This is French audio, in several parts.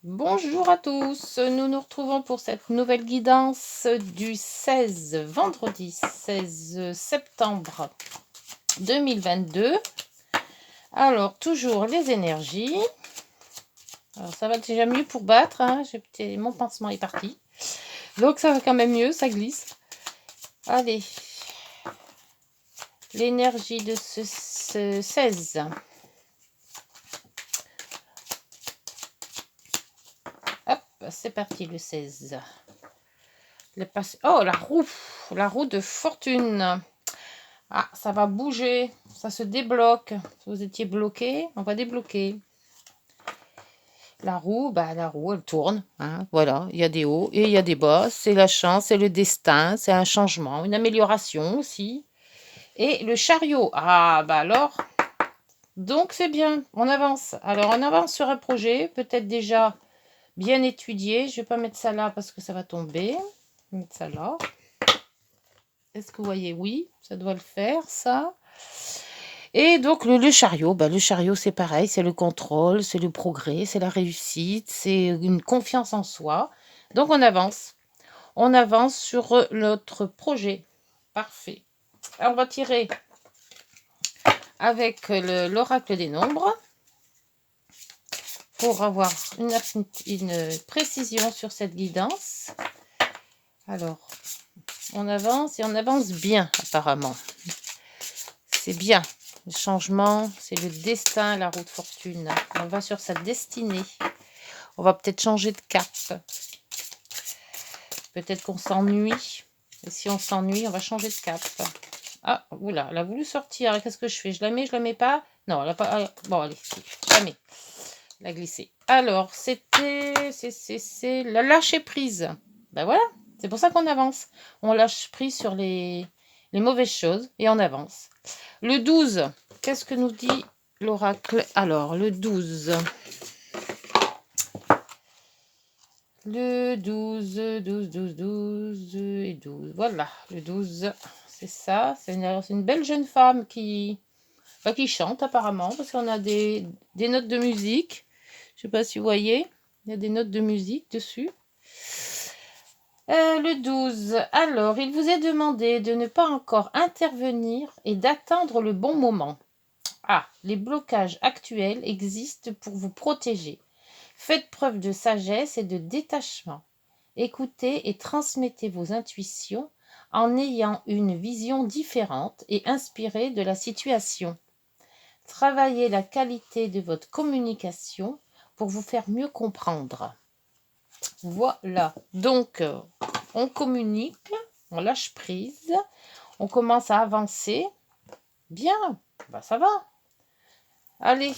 Bonjour à tous, nous nous retrouvons pour cette nouvelle guidance du vendredi 16 septembre 2022. Alors, toujours les énergies. Alors, ça va déjà mieux pour battre, hein. Mon pansement est parti. Donc, ça va quand même mieux, ça glisse. Allez, l'énergie de ce 16. Hop, c'est parti le 16. Oh, la roue de fortune. Ah, ça va bouger, ça se débloque. Si vous étiez bloqué, on va débloquer. La roue, elle tourne. Hein, voilà, il y a des hauts et il y a des bas. C'est la chance, c'est le destin, c'est un changement, une amélioration aussi. Et le chariot, alors, donc c'est bien, on avance. Alors, on avance sur un projet, peut-être déjà bien étudié. Je ne vais pas mettre ça là parce que ça va tomber. Je vais mettre ça là. Est-ce que vous voyez? Oui, ça doit le faire, ça. Et donc le chariot, le chariot c'est pareil, c'est le contrôle, c'est le progrès, c'est la réussite, c'est une confiance en soi. Donc on avance sur notre projet. Parfait. Alors, on va tirer avec l'oracle des nombres pour avoir une précision sur cette guidance. Alors, on avance et on avance bien apparemment. C'est bien. Le changement, c'est le destin, la roue de fortune. On va sur sa destinée. On va peut-être changer de cap. Peut-être qu'on s'ennuie. Et si on s'ennuie, on va changer de cap. Ah, oula, elle a voulu sortir. Qu'est-ce que je fais? Je la mets pas? Non, elle n'a pas... Bon, allez, je la mets. Elle a glissé. Alors, c'est la lâcher prise. Ben voilà, c'est pour ça qu'on avance. On lâche prise sur les mauvaises choses et on avance. Le 12, qu'est-ce que nous dit l'oracle? Alors, le 12. Le 12, 12, 12, 12 et 12. Voilà, le 12, c'est ça. C'est une belle jeune femme qui chante apparemment, parce qu'on a des notes de musique. Je ne sais pas si vous voyez, il y a des notes de musique dessus. Le 12. Alors, il vous est demandé de ne pas encore intervenir et d'attendre le bon moment. Ah, les blocages actuels existent pour vous protéger. Faites preuve de sagesse et de détachement. Écoutez et transmettez vos intuitions en ayant une vision différente et inspirée de la situation. Travaillez la qualité de votre communication pour vous faire mieux comprendre. Voilà, donc on communique, on lâche prise, on commence à avancer. Bien, ça va. Allez,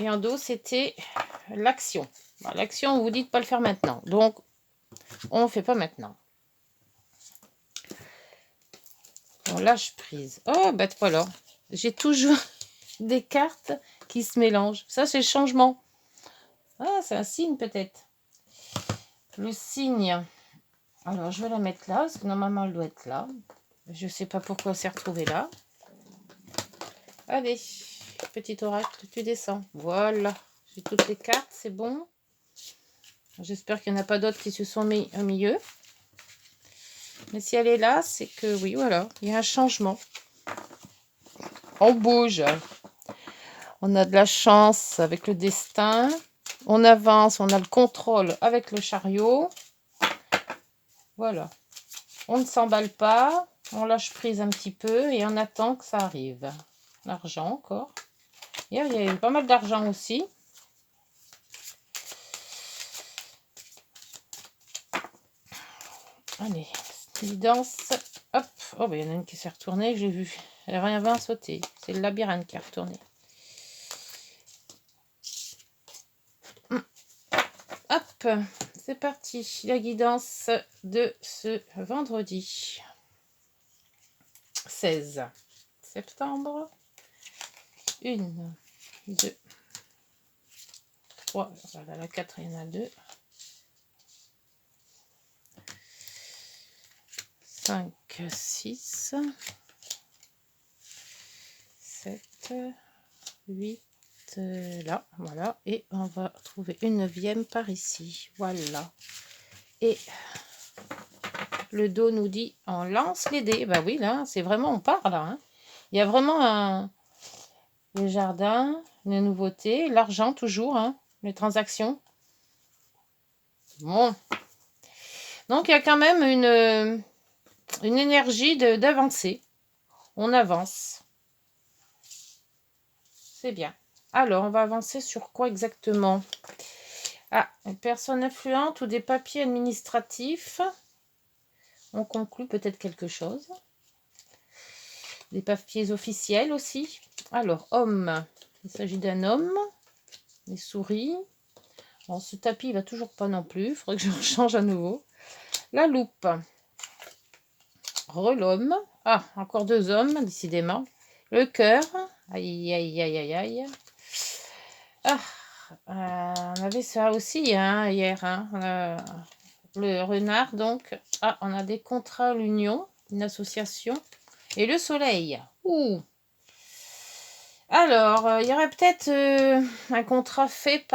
et en dos, c'était l'action. L'action, on vous dit de ne pas le faire maintenant. Donc, on ne fait pas maintenant. On lâche prise. Oh, voilà. J'ai toujours des cartes qui se mélangent. Ça, c'est le changement. Ah, c'est un signe peut-être. Le signe. Alors, je vais la mettre là, parce que normalement, elle doit être là. Je ne sais pas pourquoi elle s'est retrouvée là. Allez, petit oracle, tu descends. Voilà. J'ai toutes les cartes, c'est bon. J'espère qu'il n'y en a pas d'autres qui se sont mis au milieu. Mais si elle est là, c'est que oui, voilà, il y a un changement. On bouge. On a de la chance avec le destin. On avance, on a le contrôle avec le chariot. Voilà. On ne s'emballe pas. On lâche prise un petit peu et on attend que ça arrive. L'argent encore. Il y a eu pas mal d'argent aussi. Allez, guidance. Hop. Oh, il y en a une qui s'est retournée, j'ai vu. Elle n'a rien sauté. C'est le labyrinthe qui est retourné. Hop, c'est parti. La guidance de ce vendredi 16 septembre. 1, 2, 3. Voilà, la 4, il y en a 2. 5, 6, 7, 8, là, voilà. Et on va trouver une 9e par ici. Voilà. Et le dos nous dit, on lance les dés. Bah oui, là, c'est vraiment, on part là. Hein. Il y a vraiment le jardin, les nouveautés, l'argent toujours, hein, les transactions. Bon. Donc, il y a quand même une énergie d'avancer. On avance. C'est bien. Alors, on va avancer sur quoi exactement? Ah, une personne influente ou des papiers administratifs. On conclut peut-être quelque chose. Des papiers officiels aussi. Alors, homme. Il s'agit d'un homme. Des souris. Bon, ce tapis, il va toujours pas non plus. Il faudrait que je le change à nouveau. La loupe. L'homme. Ah, encore 2 hommes, décidément. Le cœur. Aïe, aïe, aïe, aïe, aïe. Ah, on avait ça aussi hein, hier. Hein, le renard, donc. Ah, on a des contrats à l'union, une association. Et le soleil. Ouh. Alors, il y aurait peut-être un contrat fait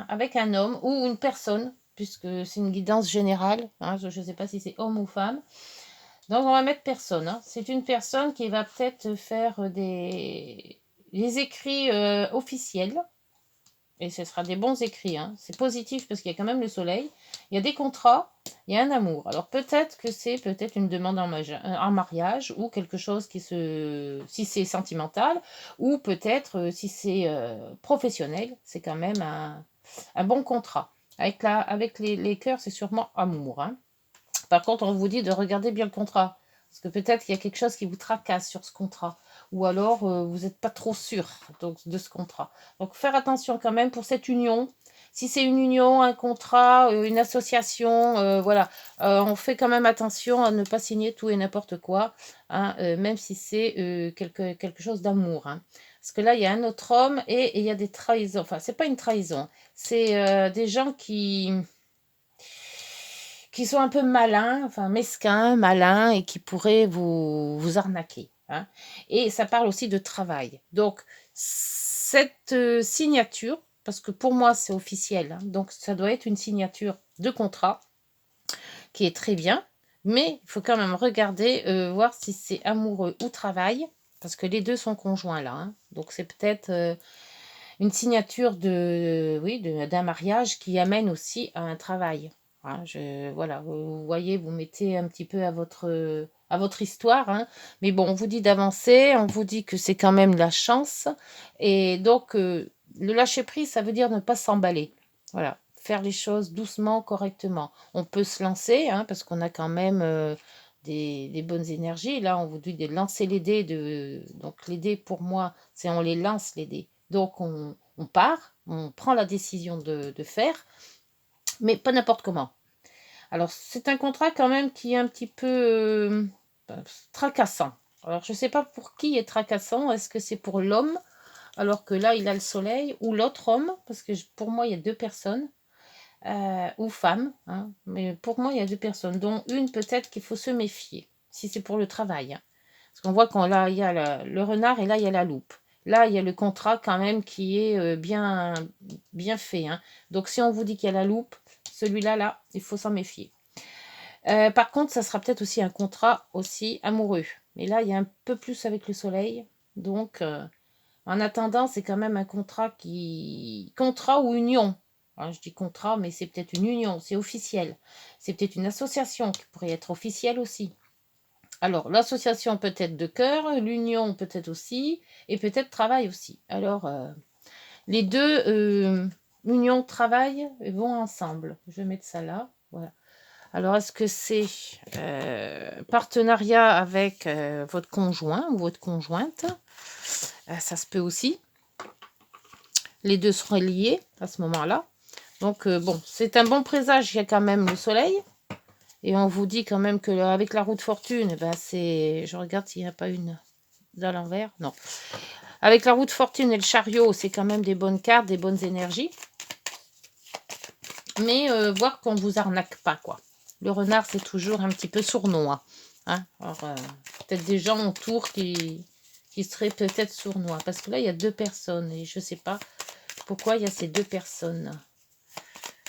avec un homme ou une personne, puisque c'est une guidance générale. Hein, je ne sais pas si c'est homme ou femme. Donc, on va mettre personne. Hein. C'est une personne qui va peut-être faire des écrits officiels. Et ce sera des bons écrits. Hein. C'est positif parce qu'il y a quand même le soleil. Il y a des contrats, il y a un amour. Alors peut-être que c'est peut-être une demande en mariage ou quelque chose si c'est sentimental ou peut-être si c'est professionnel, c'est quand même un bon contrat. Avec les cœurs, c'est sûrement amour. Hein. Par contre, on vous dit de regarder bien le contrat. Parce que peut-être qu'il y a quelque chose qui vous tracasse sur ce contrat. Ou alors, vous n'êtes pas trop sûr donc, de ce contrat. Donc, faire attention quand même pour cette union. Si c'est une union, un contrat, une association, voilà. On fait quand même attention à ne pas signer tout et n'importe quoi. Hein, même si c'est quelque chose d'amour. Hein. Parce que là, il y a un autre homme et il y a des trahisons. Enfin, c'est pas une trahison. C'est des gens qui sont un peu malins, enfin mesquins, malins et qui pourraient vous arnaquer. Hein. Et ça parle aussi de travail. Donc, cette signature, parce que pour moi c'est officiel, hein, donc ça doit être une signature de contrat qui est très bien, mais il faut quand même regarder, voir si c'est amoureux ou travail, parce que les deux sont conjoints là. Hein. Donc c'est peut-être une signature d'un mariage qui amène aussi à un travail. Hein, voilà, vous voyez, vous mettez un petit peu à votre histoire. Hein. Mais bon, on vous dit d'avancer, on vous dit que c'est quand même la chance. Et donc, le lâcher-prise, ça veut dire ne pas s'emballer. Voilà, faire les choses doucement, correctement. On peut se lancer, hein, parce qu'on a quand même des bonnes énergies. Là, on vous dit de lancer les dés. Donc, les dés, pour moi, c'est on les lance, les dés. Donc, on part, on prend la décision de faire, mais pas n'importe comment. Alors, c'est un contrat quand même qui est un petit peu tracassant. Alors, je ne sais pas pour qui est tracassant. Est-ce que c'est pour l'homme, alors que là, il a le soleil, ou l'autre homme, parce que pour moi, il y a 2 personnes, ou femmes, hein, mais pour moi, il y a 2 personnes, dont une peut-être qu'il faut se méfier, si c'est pour le travail. Hein. Parce qu'on voit qu'on là, il y a le renard et là, il y a la loupe. Là, il y a le contrat quand même qui est bien fait. Hein. Donc, si on vous dit qu'il y a la loupe, celui-là, là, il faut s'en méfier. Par contre, ça sera peut-être aussi un contrat aussi amoureux. Mais là, il y a un peu plus avec le soleil. Donc, en attendant, c'est quand même un contrat ou union. Hein, je dis contrat, mais c'est peut-être une union, c'est officiel. C'est peut-être une association qui pourrait être officielle aussi. Alors, l'association peut-être de cœur, l'union peut-être aussi, et peut-être travail aussi. Alors, les deux, union, travail, vont ensemble. Je vais mettre ça là. Voilà. Alors, est-ce que c'est partenariat avec votre conjoint ou votre conjointe? Ça se peut aussi. Les deux seraient liés à ce moment-là. Donc, bon, c'est un bon présage. Il y a quand même le soleil. Et on vous dit quand même que avec la roue de fortune, ben c'est. Je regarde s'il n'y a pas une à l'envers. Non. Avec la roue de fortune et le chariot, c'est quand même des bonnes cartes, des bonnes énergies. Mais voir qu'on ne vous arnaque pas, quoi. Le renard, c'est toujours un petit peu sournois. Hein. Alors, peut-être des gens autour qui qui serait peut-être sournois. Parce que là, il y a 2 personnes et je ne sais pas pourquoi il y a ces 2 personnes.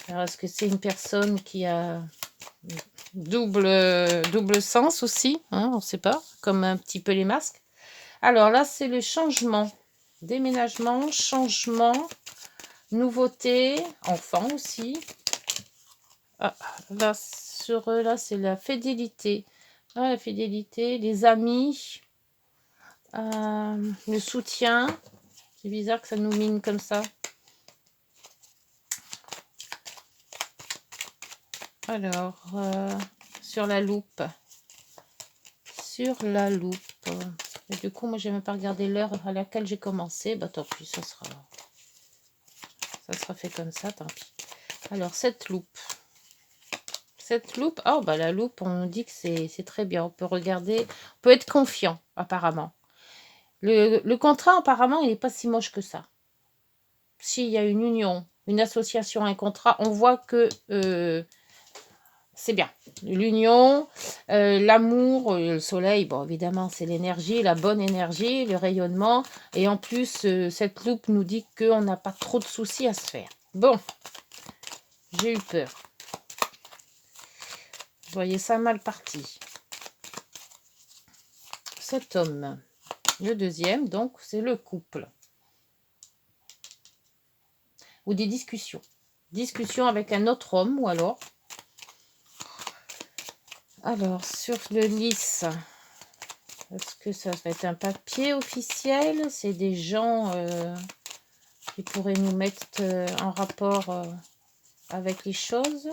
Alors, est-ce que c'est une personne qui a double sens aussi, hein, on ne sait pas, comme un petit peu les masques. Alors là, c'est le changement. Déménagement, changement, nouveauté, enfant aussi. Ah, là, sur eux, là, c'est la fidélité. Ah, la fidélité, les amis, le soutien. C'est bizarre que ça nous mine comme ça. Alors, sur la loupe. Sur la loupe. Et du coup, moi, j'ai même pas regardé l'heure à laquelle j'ai commencé. Bah, tant pis, ça sera fait comme ça, tant pis. Alors, cette loupe. Cette loupe, oh, bah, la loupe, on nous dit que c'est très bien. On peut regarder, on peut être confiant, apparemment. Le contrat, apparemment, il n'est pas si moche que ça. S'il y a une union, une association, un contrat, on voit que c'est bien. L'union, l'amour, le soleil, bon, évidemment, c'est l'énergie, la bonne énergie, le rayonnement. Et en plus, cette loupe nous dit qu'on n'a pas trop de soucis à se faire. Bon, j'ai eu peur. Je voyais ça mal parti. Cet homme, le deuxième, donc, c'est le couple. Ou des discussions. Discussions avec un autre homme, ou alors... Alors, sur le lys, est-ce que ça va être un papier officiel? C'est des gens qui pourraient nous mettre en rapport avec les choses?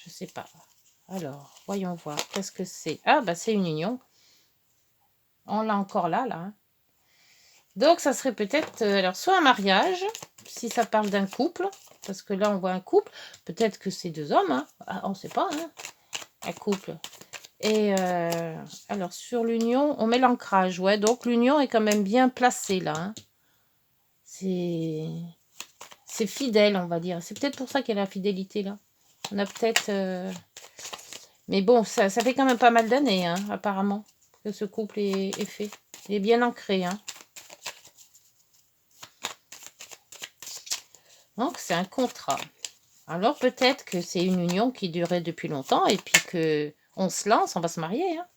Je ne sais pas. Alors, voyons voir. Qu'est-ce que c'est? Ah, bah c'est une union. On l'a encore là, là. Hein. Donc, ça serait peut-être, alors, soit un mariage, si ça parle d'un couple, parce que là, on voit un couple. Peut-être que c'est 2 hommes, hein. Ah, on ne sait pas, hein. Un couple. Et alors, sur l'union, on met l'ancrage. Ouais, donc l'union est quand même bien placée, là. Hein. C'est fidèle, on va dire. C'est peut-être pour ça qu'il y a la fidélité, là. On a peut-être... Mais bon, ça fait quand même pas mal d'années, hein, apparemment, que ce couple est fait. Il est bien ancré, hein. Donc, c'est un contrat. Alors, peut-être que c'est une union qui durait depuis longtemps et puis que on se lance, on va se marier. Hein.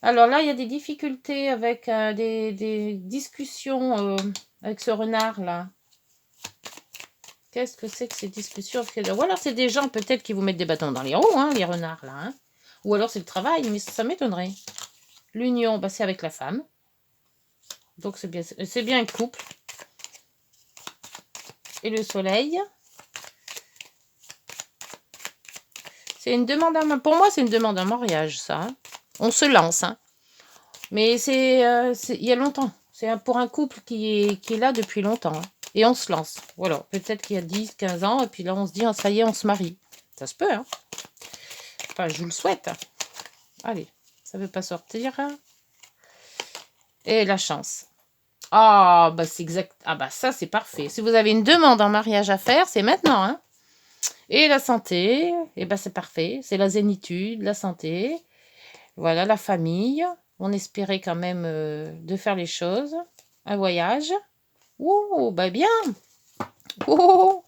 Alors là, il y a des difficultés avec des discussions avec ce renard-là. Qu'est-ce que c'est que ces discussions? Ou alors, c'est des gens peut-être qui vous mettent des bâtons dans les roues, hein, les renards, là. Hein. Ou alors, c'est le travail, mais ça m'étonnerait. L'union, bah, c'est avec la femme. Donc, c'est bien un couple. Et le soleil. C'est une demande à... Pour moi, c'est une demande en mariage, ça. Hein. On se lance, hein. Mais c'est il y a longtemps. C'est pour un couple qui est là depuis longtemps. Hein. Et on se lance. Voilà. Peut-être qu'il y a 10, 15 ans. Et puis là, on se dit, ah, ça y est, on se marie. Ça se peut, hein. Enfin, je vous le souhaite. Allez, ça ne veut pas sortir. Hein. Et la chance. Ah, bah c'est exact. Ah, bah ça, c'est parfait. Si vous avez une demande en mariage à faire, c'est maintenant, hein. Et la santé, et bah c'est parfait. C'est la zénitude, la santé. Voilà, la famille. On espérait quand même de faire les choses. Un voyage. Ouh, bah bien. Oh.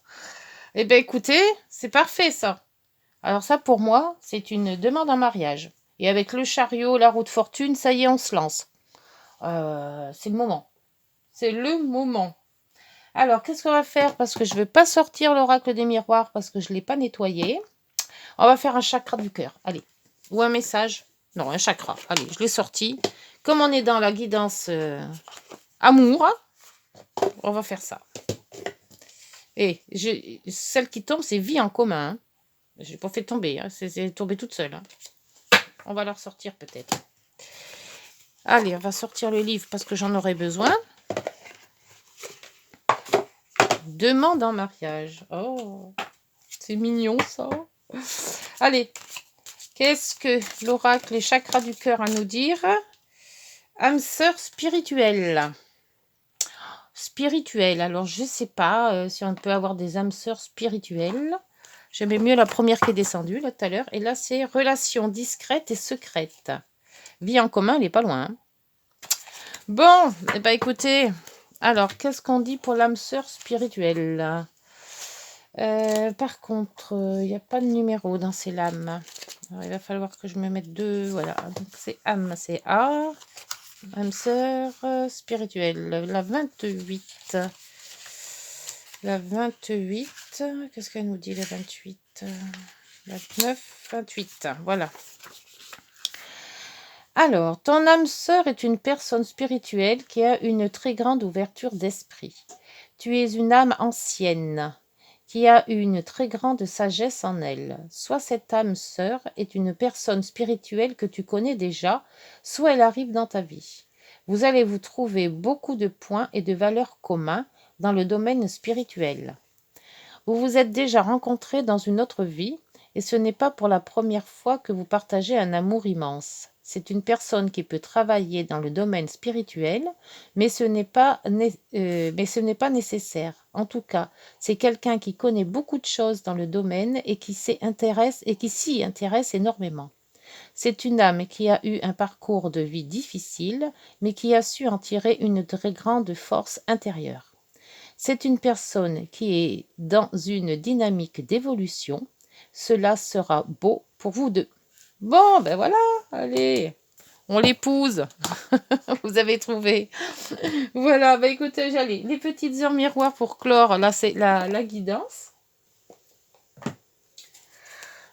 Eh bien, écoutez, c'est parfait, ça. Alors ça, pour moi, c'est une demande en mariage. Et avec le chariot, la roue de fortune, ça y est, on se lance. C'est le moment. C'est le moment. Alors, qu'est-ce qu'on va faire? Parce que je ne vais pas sortir l'oracle des miroirs parce que je ne l'ai pas nettoyé. On va faire un chakra du cœur. Allez. Ou un message. Non, un chakra. Allez, je l'ai sorti. Comme on est dans la guidance amour, on va faire ça. Et celle qui tombe, c'est vie en commun. Hein. Je n'ai pas fait tomber. Hein. C'est tombé toute seule. Hein. On va la ressortir peut-être. Allez, on va sortir le livre parce que j'en aurai besoin. Demande en mariage. Oh, c'est mignon ça. Allez, qu'est-ce que l'oracle, les chakras du cœur à nous dire? Âme sœur spirituelle. Spirituelle. Alors, je ne sais pas si on peut avoir des âmes sœurs spirituelles. J'aimais mieux la première qui est descendue là tout à l'heure. Et là, c'est relations discrètes et secrètes. Vie en commun, elle n'est pas loin. Hein. Bon, eh ben écoutez, alors qu'est-ce qu'on dit pour l'âme sœur spirituelle? Par contre, il n'y a pas de numéro dans ces lames. Alors, il va falloir que je me mette deux. Voilà, donc c'est âme, c'est A. Âme sœur spirituelle, la 28. La 28, qu'est-ce qu'elle nous dit la 28? 29, 28, voilà. Alors, ton âme sœur est une personne spirituelle qui a une très grande ouverture d'esprit. Tu es une âme ancienne qui a une très grande sagesse en elle. Soit cette âme sœur est une personne spirituelle que tu connais déjà, soit elle arrive dans ta vie. Vous allez vous trouver beaucoup de points et de valeurs communs dans le domaine spirituel. Vous vous êtes déjà rencontrés dans une autre vie et ce n'est pas pour la première fois que vous partagez un amour immense. C'est une personne qui peut travailler dans le domaine spirituel, mais ce n'est pas nécessaire. En tout cas, c'est quelqu'un qui connaît beaucoup de choses dans le domaine et qui s'y intéresse énormément. C'est une âme qui a eu un parcours de vie difficile, mais qui a su en tirer une très grande force intérieure. C'est une personne qui est dans une dynamique d'évolution. Cela sera beau pour vous deux. Bon, ben voilà, allez, on l'épouse. Vous avez trouvé. Voilà, ben écoutez, j'allais. Les petites heures miroirs pour clore, là c'est la guidance.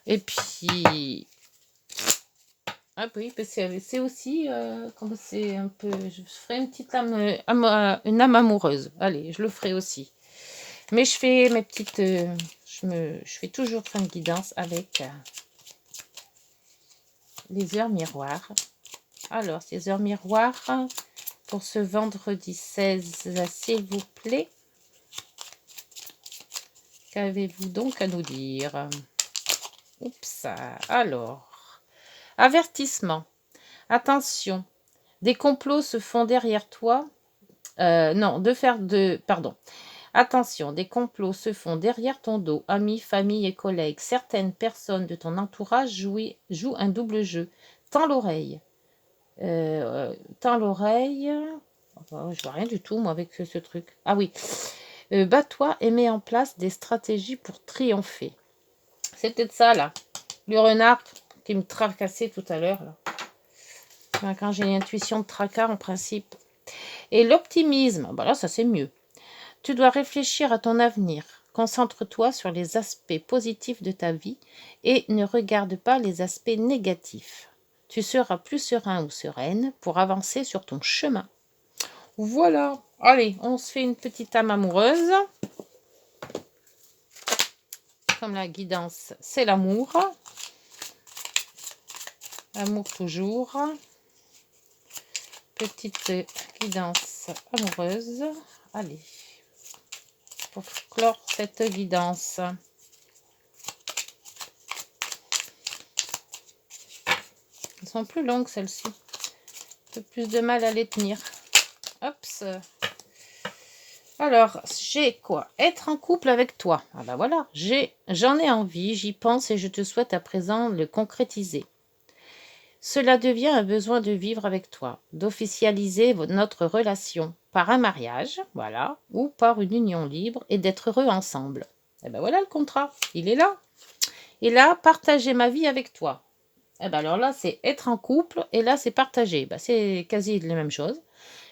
Et puis, ah oui, c'est aussi, comme c'est un peu, je ferai une petite âme, une âme amoureuse. Allez, je le ferai aussi. Mais je fais mes petites, je fais toujours fin de guidance avec les heures miroirs. Alors, ces heures miroirs, pour ce vendredi 16, s'il vous plaît, qu'avez-vous donc à nous dire? Oups, alors, avertissement. Attention, des complots se font derrière toi. Pardon. Attention, des complots se font derrière ton dos. Amis, famille et collègues. Certaines personnes de ton entourage jouent un double jeu. Tends l'oreille. Tends l'oreille. Je vois rien du tout, moi, avec ce truc. Ah oui. Bats-toi et mets en place des stratégies pour triompher. C'est peut-être ça, là. Le renard qui me tracassait tout à l'heure, là. Quand j'ai l'intuition de tracas, en principe. Et l'optimisme, bah là, ça c'est mieux. Tu dois réfléchir à ton avenir. Concentre-toi sur les aspects positifs de ta vie et ne regarde pas les aspects négatifs. Tu seras plus serein ou sereine pour avancer sur ton chemin. Voilà. Allez, on se fait une petite âme amoureuse. Comme la guidance, c'est l'amour. Amour toujours. Petite guidance amoureuse. Allez. Pour clore cette guidance. Elles sont plus longues celles-ci. Un peu plus de mal à les tenir. Hop. Alors, j'ai quoi? Être en couple avec toi. Ah ben voilà, j'en ai envie, j'y pense et je te souhaite à présent le concrétiser. Cela devient un besoin de vivre avec toi, d'officialiser notre relation par un mariage, voilà, ou par une union libre et d'être heureux ensemble. Et ben voilà le contrat, il est là. Et là, partager ma vie avec toi. Et ben alors là, c'est être en couple et là, c'est partager. Ben, c'est quasi la même chose.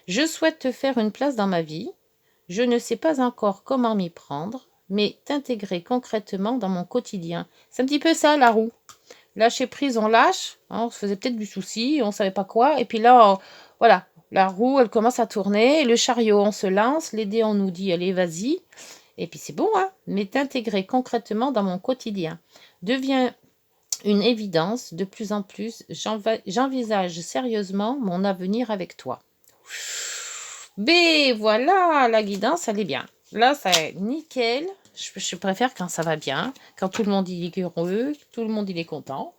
Je souhaite te faire une place dans ma vie. Je ne sais pas encore comment m'y prendre, mais t'intégrer concrètement dans mon quotidien. C'est un petit peu ça, la roue. Lâcher prise, on lâche. Hein, on se faisait peut-être du souci, on ne savait pas quoi. Et puis là, voilà, la roue, elle commence à tourner. Le chariot, on se lance. Les dés, on nous dit, allez, vas-y. Et puis c'est bon, hein. Mais t'intégrer concrètement dans mon quotidien devient une évidence. De plus en plus, j'envisage sérieusement mon avenir avec toi. B, voilà, la guidance, elle est bien. Là, ça est nickel. Je préfère quand ça va bien, quand tout le monde y est heureux, tout le monde il est content.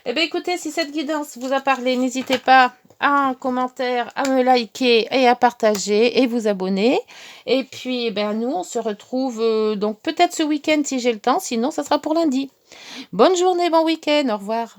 Eh bien, écoutez, si cette guidance vous a parlé, n'hésitez pas à un commentaire, à me liker et à partager et vous abonner. Et puis, nous, on se retrouve donc peut-être ce week-end si j'ai le temps, sinon ça sera pour lundi. Bonne journée, bon week-end, au revoir.